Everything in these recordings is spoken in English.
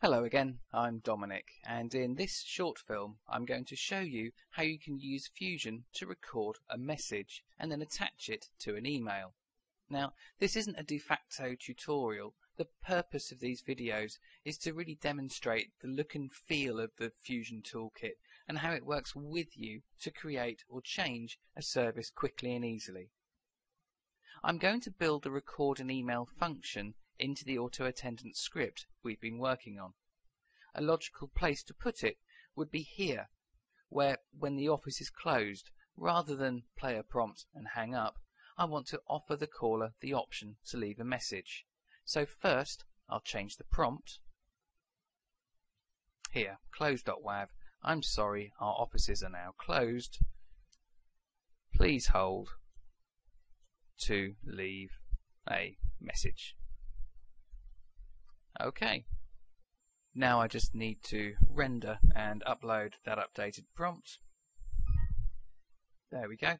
Hello again, I'm Dominic, and in this short film I'm going to show you how you can use Fusion to record a message and then attach it to an email. Now, this isn't a de facto tutorial. The purpose of these videos is to really demonstrate the look and feel of the Fusion toolkit and how it works with you to create or change a service quickly and easily. I'm going to build the record an email function into the auto attendant script we've been working on. A logical place to put it would be here, where when the office is closed, rather than play a prompt and hang up, I want to offer the caller the option to leave a message. So first I'll change the prompt. Here, close.wav, I'm sorry, our offices are now closed. Please hold to leave a message. Okay, now I just need to render and upload that updated prompt. There we go.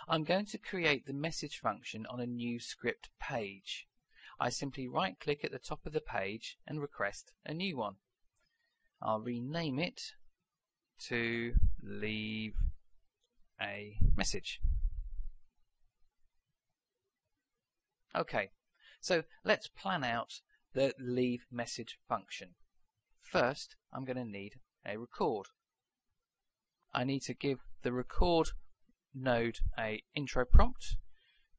I'm going to create the message function on a new script page. I simply right click at the top of the page and request a new one. I'll rename it to leave a message. Okay, so let's plan out the leave message function. First, I'm going to need a record. I need to give the record node a intro prompt.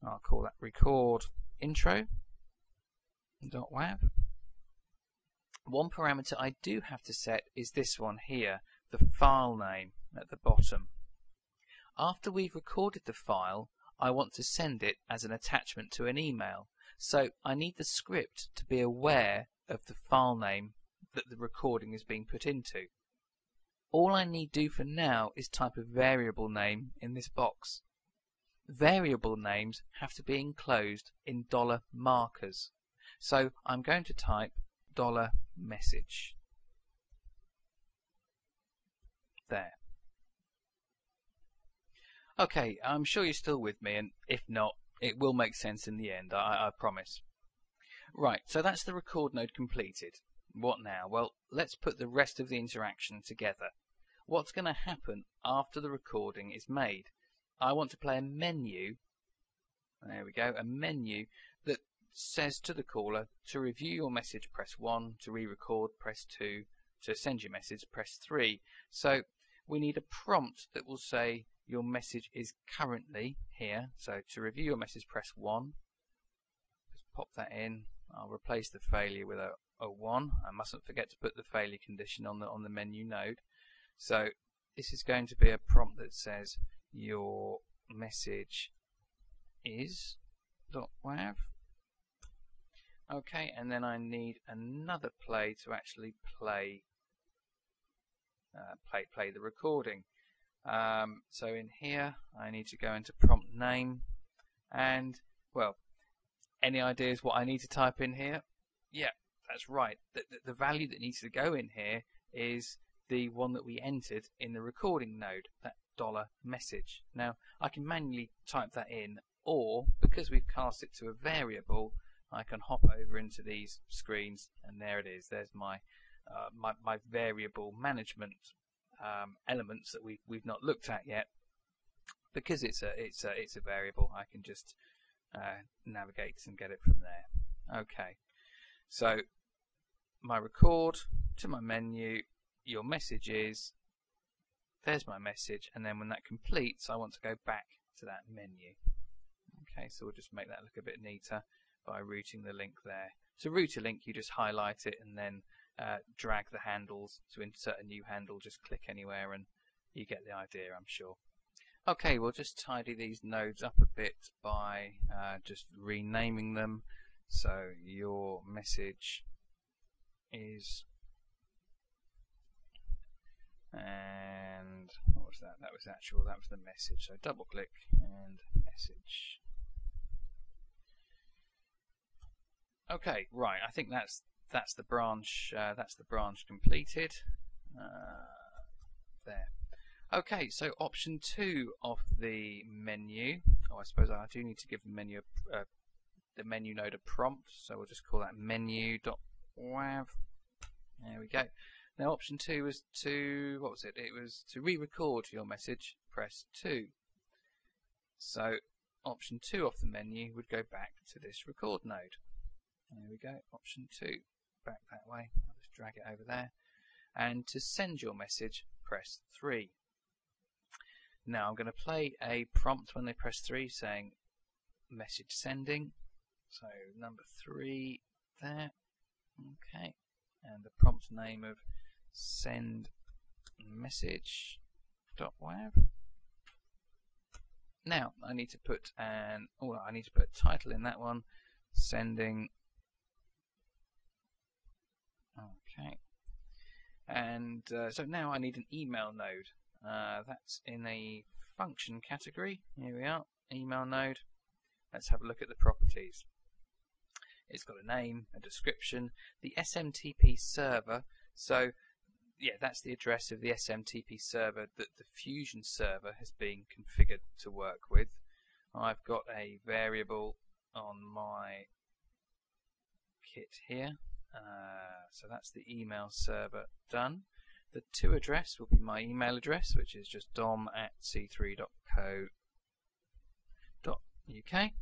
I'll call that record intro.wav. One parameter I do have to set is this one here, the file name at the bottom. After we've recorded the file, I want to send it as an attachment to an email. So I need the script to be aware of the file name that the recording is being put into. All I need do for now is type a variable name in this box. Variable names have to be enclosed in dollar markers. So I'm going to type $message. There. Okay, I'm sure you're still with me, and if not, it will make sense in the end, I promise. Right, so that's the record node completed. What now? Well, let's put the rest of the interaction together. What's going to happen after the recording is made? I want to play a menu, there we go, a menu that says to the caller, to review your message press 1, to re-record press 2, to send your message press 3. So we need a prompt that will say your message is currently here. So to review your message press 1. Just pop that in. I'll replace the failure with a 1. I mustn't forget to put the failure condition on the menu node. So this is going to be a prompt that says your message is .wav. Okay, and then I need another play to actually play the recording. So in here I need to go into prompt name, and well, any ideas what I need to type in here? Yeah, that's right. The value that needs to go in here is the one that we entered in the recording node, that $message. Now I can manually type that in, or because we've cast it to a variable, I can hop over into these screens, and there it is. There's my my variable management elements that we've not looked at yet. Because it's a variable, I can just navigate and get it from there. Okay, so my record to my menu, your message is, there's my message, and then when that completes I want to go back to that menu. Okay, so we'll just make that look a bit neater by routing the link there. To route a link, you just highlight it and then drag the handles. To insert a new handle, just click anywhere and you get the idea, I'm sure. Okay, we'll just tidy these nodes up a bit by just renaming them. So your message is, and what was that? That was the message. So double click and message. Okay, right. I think that's the branch. That's the branch completed. There. Okay, so option 2 of the menu. Oh, I suppose I do need to give the menu the menu node a prompt. So we'll just call that menu.wav. There we go. Now option 2 was to, what was it? It was to re-record your message, press 2. So option 2 off the menu would go back to this record node. There we go, option 2, back that way. I'll just drag it over there. And to send your message, press 3. Now I'm going to play a prompt when they press 3 saying message sending. So number 3 there. Okay. And the prompt name of send message.wav. Now I need to put a title in that one, sending. Okay. And so now I need an email node. That's in a function category. Here we are, email node. Let's have a look at the properties. It's got a name, a description, the SMTP server. So yeah, that's the address of the SMTP server that the Fusion server has been configured to work with. I've got a variable on my kit here. So that's the email server done. The to address will be my email address, which is just dom@c3.co.uk.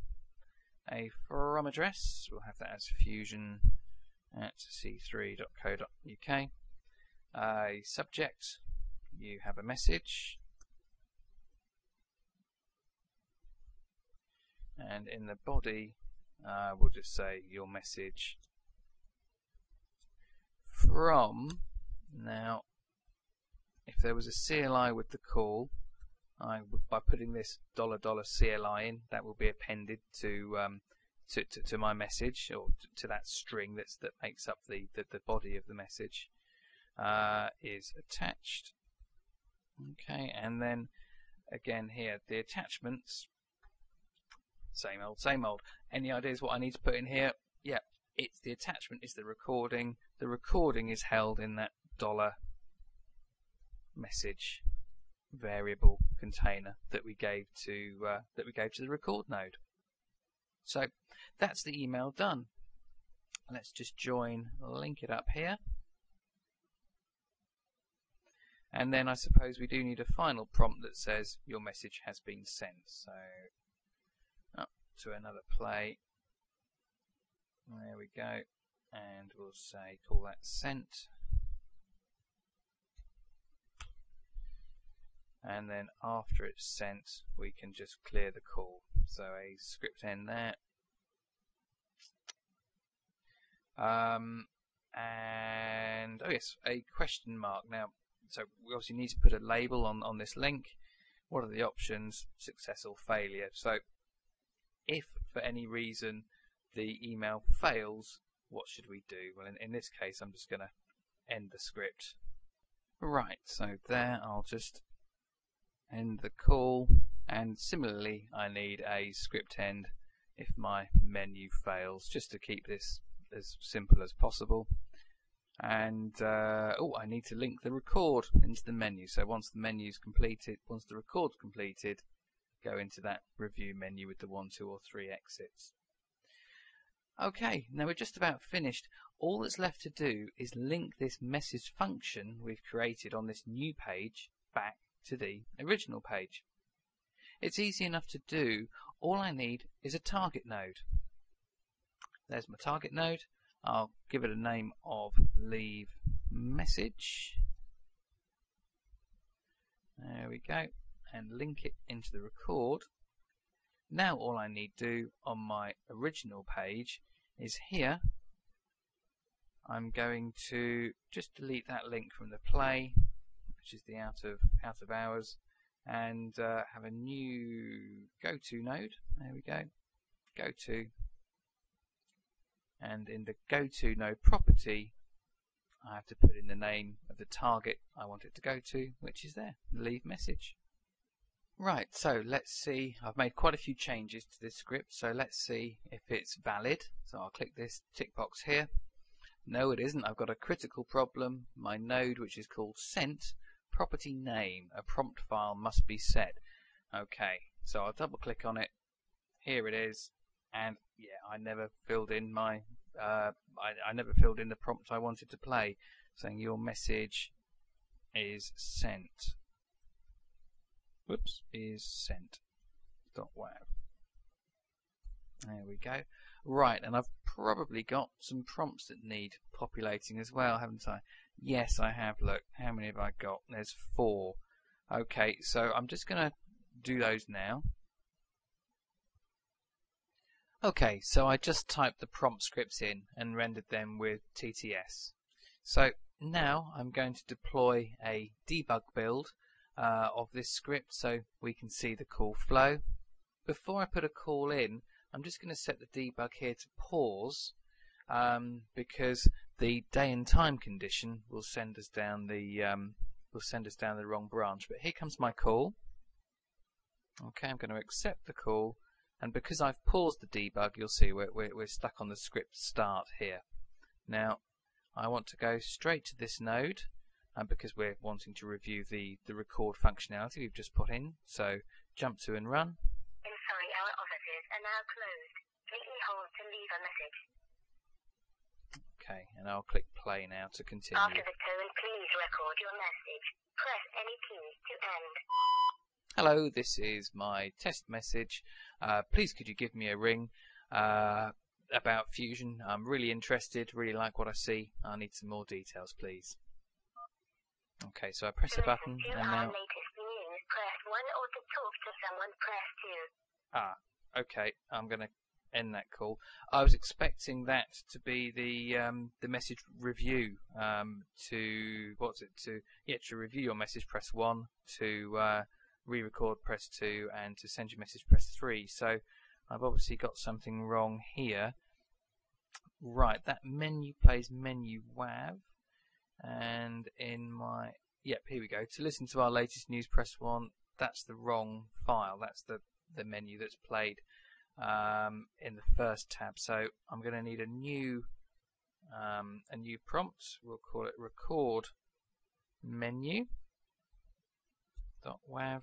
A from address, we'll have that as fusion@c3.co.uk. A subject, you have a message. And in the body, we'll just say your message from. Now, if there was a CLI with the call, by putting this $CLI in, that will be appended to my message, or to that string that makes up the body of the message. Is attached. Okay, and then again here, the attachments, same old, same old. Any ideas what I need to put in here? Yeah, it's the attachment is the recording. The recording is held in that $message variable container that we gave to the record node. So that's the email done. Let's just link it up here. And then I suppose we do need a final prompt that says your message has been sent. So up to another play. There we go. And we'll say call that sent. And then after it's sent, we can just clear the call. So a script end there. And oh yes, a question mark. Now, so we obviously need to put a label on this link. What are the options? Success or failure. So if for any reason the email fails, what should we do? Well, in this case, I'm just going to end the script. Right, so there I'll just end the call, and similarly I need a script end if my menu fails, just to keep this as simple as possible. And I need to link the record into the menu. So once the menu's completed, once the record's completed, go into that review menu with the 1, 2 or 3 exits. Okay, now we're just about finished. All that's left to do is link this message function we've created on this new page back to the original page. It's easy enough to do. All I need is a target node. There's my target node. I'll give it a name of leave message. There we go. And link it into the record. Now all I need to do on my original page is here. I'm going to just delete that link from the play, which is the out of hours, and have a new go-to node. There we go. Go-to. And in the go-to node property, I have to put in the name of the target I want it to go to, which is there, leave message. Right, so let's see. I've made quite a few changes to this script, so let's see if it's valid. So I'll click this tick box here. No, it isn't. I've got a critical problem. My node, which is called sent, property name, a prompt file must be set. Okay, so I'll double click on it. Here it is. And yeah, I never filled in my I never filled in the prompt I wanted to play. saying your message is sent. Whoops, is sent. .wav. There we go. Right, and I've probably got some prompts that need populating as well, haven't I? Yes, I have. Look, how many have I got? There's 4. Okay, so I'm just going to do those now. Okay, so I just typed the prompt scripts in and rendered them with TTS. So now I'm going to deploy a debug build of this script so we can see the call flow. Before I put a call in, I'm just going to set the debug here to pause because the day and time condition will send us down the wrong branch. But here comes my call. Okay, I'm going to accept the call, and because I've paused the debug, you'll see we're stuck on the script start here. Now I want to go straight to this node because we're wanting to review the record functionality we've just put in. So jump to and run. I'm sorry, our offices are now closed. Please hold to leave a message. Okay, and I'll click play now to continue. After the tone, please record your message. Press any key to end. Hello, this is my test message. Please could you give me a ring about Fusion? I'm really interested, really like what I see. I need some more details, please. Okay, so I press a button and now... latest news, press 1, or to talk to someone, press 2. Okay, I'm going to end that call. I was expecting that to be the message review. To review your message, press 1. To re-record, press 2, and to send your message, press 3. So I've obviously got something wrong here. Right, that menu plays menu WAV, and in my here we go. To listen to our latest news, press 1. That's the wrong file. That's the menu that's played in the first tab. So I'm going to need a new prompt. We'll call it record menu. .wav,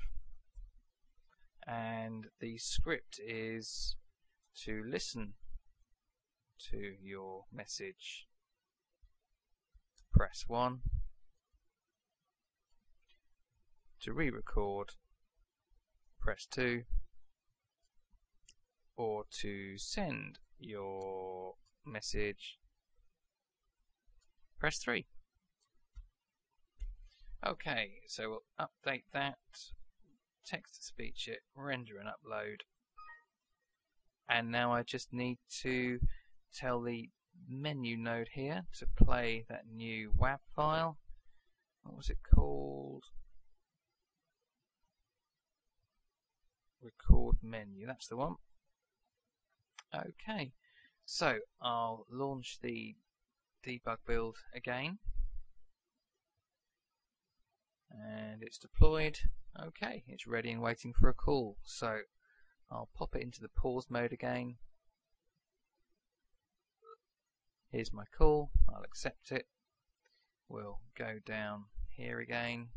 and the script is to listen to your message, press 1, to re-record, press 2, or to send your message, press 3. Okay, so we'll update that, text to speech it, render and upload, and now I just need to tell the menu node here to play that new WAV file. What was it called? Record menu, that's the one. Okay, so I'll launch the debug build again. And it's deployed. Okay, it's ready and waiting for a call. So I'll pop it into the pause mode again. Here's my call. I'll accept it. We'll go down here again.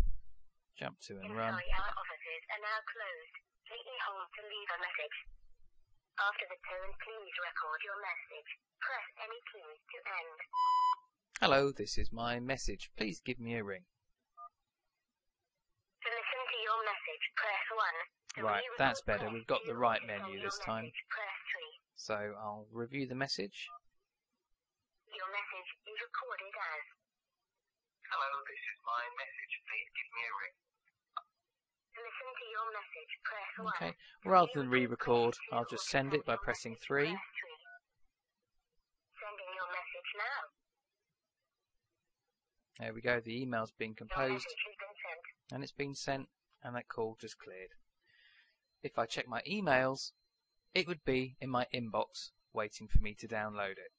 Jump to and run. Sorry, our offices are now closed. Please hold to leave a message. After the tone, please record your message. Press any key to end. Hello, this is my message. Please give me a ring. To listen to your message, press 1. Right, that's better. We've got the right menu this time. Press 3. So I'll review the message. Your message is recorded as: Hello, this is my message. Please give me a ring. To listen to your message, press 1. Okay, rather than re-record, I'll just send it by pressing 3. Sending your message now. There we go, the email's been Your composed. message has been sent. And it's been sent, and that call just cleared. If I check my emails, it would be in my inbox waiting for me to download it.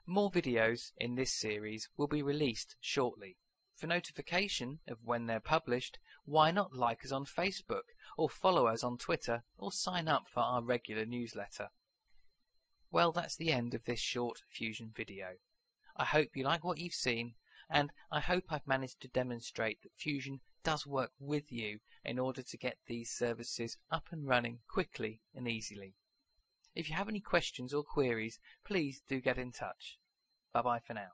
More videos in this series will be released shortly. For notification of when they're published, why not like us on Facebook, or follow us on Twitter, or sign up for our regular newsletter. Well, that's the end of this short Fusion video. I hope you like what you've seen, and I hope I've managed to demonstrate that Fusion does work with you in order to get these services up and running quickly and easily. If you have any questions or queries, please do get in touch. Bye bye for now.